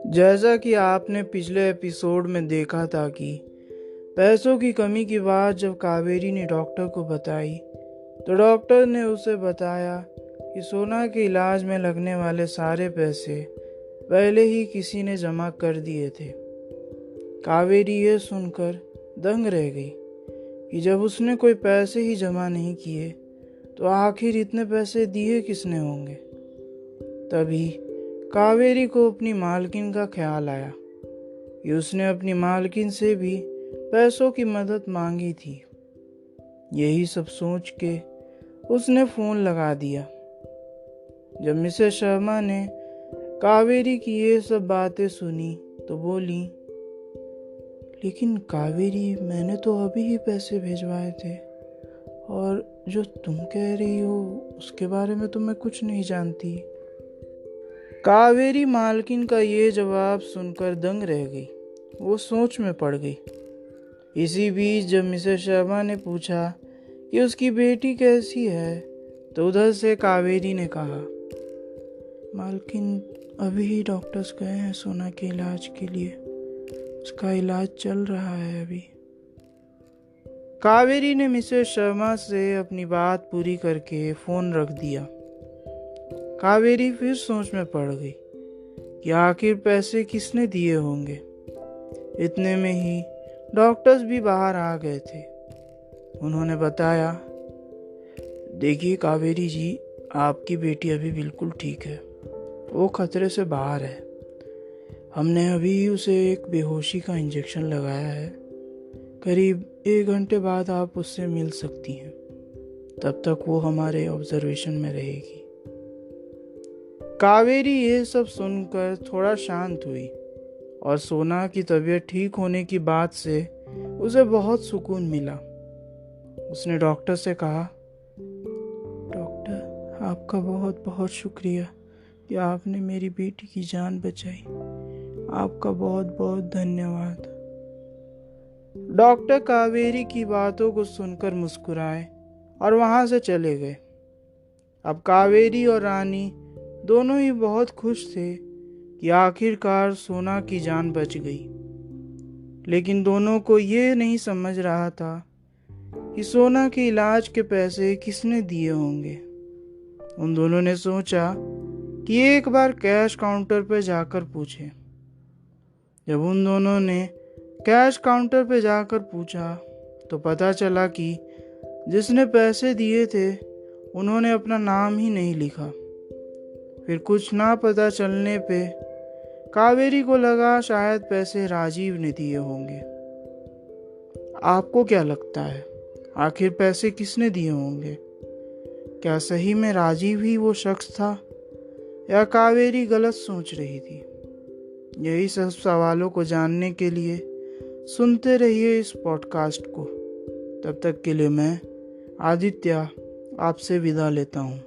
जैसा कि आपने पिछले एपिसोड में देखा था कि पैसों की कमी की बात जब कावेरी ने डॉक्टर को बताई तो डॉक्टर ने उसे बताया कि सोना के इलाज में लगने वाले सारे पैसे पहले ही किसी ने जमा कर दिए थे। कावेरी यह सुनकर दंग रह गई कि जब उसने कोई पैसे ही जमा नहीं किए तो आखिर इतने पैसे दिए किसने होंगे। तभी कावेरी को अपनी मालकिन का ख्याल आया कि उसने अपनी मालकिन से भी पैसों की मदद मांगी थी। यही सब सोच के उसने फोन लगा दिया। जब मिसेस शर्मा ने कावेरी की ये सब बातें सुनी तो बोली, लेकिन कावेरी, मैंने तो अभी ही पैसे भिजवाए थे और जो तुम कह रही हो उसके बारे में तो मैं कुछ नहीं जानती। कावेरी मालकिन का ये जवाब सुनकर दंग रह गई। वो सोच में पड़ गई। इसी बीच जब मिसेस शर्मा ने पूछा कि उसकी बेटी कैसी है तो उधर से कावेरी ने कहा, मालकिन, अभी ही डॉक्टर्स गए हैं सोना के इलाज के लिए। उसका इलाज चल रहा है अभी। कावेरी ने मिसेस शर्मा से अपनी बात पूरी करके फोन रख दिया। कावेरी फिर सोच में पड़ गई कि आखिर पैसे किसने दिए होंगे। इतने में ही डॉक्टर्स भी बाहर आ गए थे। उन्होंने बताया, देखिए कावेरी जी, आपकी बेटी अभी बिल्कुल ठीक है। वो खतरे से बाहर है। हमने अभी उसे एक बेहोशी का इंजेक्शन लगाया है। करीब 1 घंटे बाद आप उससे मिल सकती हैं। तब तक वो हमारे ऑब्जर्वेशन में रहेगी। कावेरी ये सब सुनकर थोड़ा शांत हुई और सोना की तबीयत ठीक होने की बात से उसे बहुत सुकून मिला। उसने डॉक्टर से कहा, डॉक्टर, आपका बहुत बहुत शुक्रिया कि आपने मेरी बेटी की जान बचाई। आपका बहुत बहुत धन्यवाद। डॉक्टर कावेरी की बातों को सुनकर मुस्कुराए और वहां से चले गए। अब कावेरी और रानी दोनों ही बहुत खुश थे कि आखिरकार सोना की जान बच गई। लेकिन दोनों को ये नहीं समझ रहा था कि सोना के इलाज के पैसे किसने दिए होंगे। उन दोनों ने सोचा कि एक बार कैश काउंटर पर जाकर पूछे। जब उन दोनों ने कैश काउंटर पर जाकर पूछा तो पता चला कि जिसने पैसे दिए थे उन्होंने अपना नाम ही नहीं लिखा। फिर कुछ ना पता चलने पे कावेरी को लगा शायद पैसे राजीव ने दिए होंगे। आपको क्या लगता है, आखिर पैसे किसने दिए होंगे? क्या सही में राजीव ही वो शख्स था या कावेरी गलत सोच रही थी? यही सब सवालों को जानने के लिए सुनते रहिए इस पॉडकास्ट को। तब तक के लिए मैं आदित्य आपसे विदा लेता हूँ।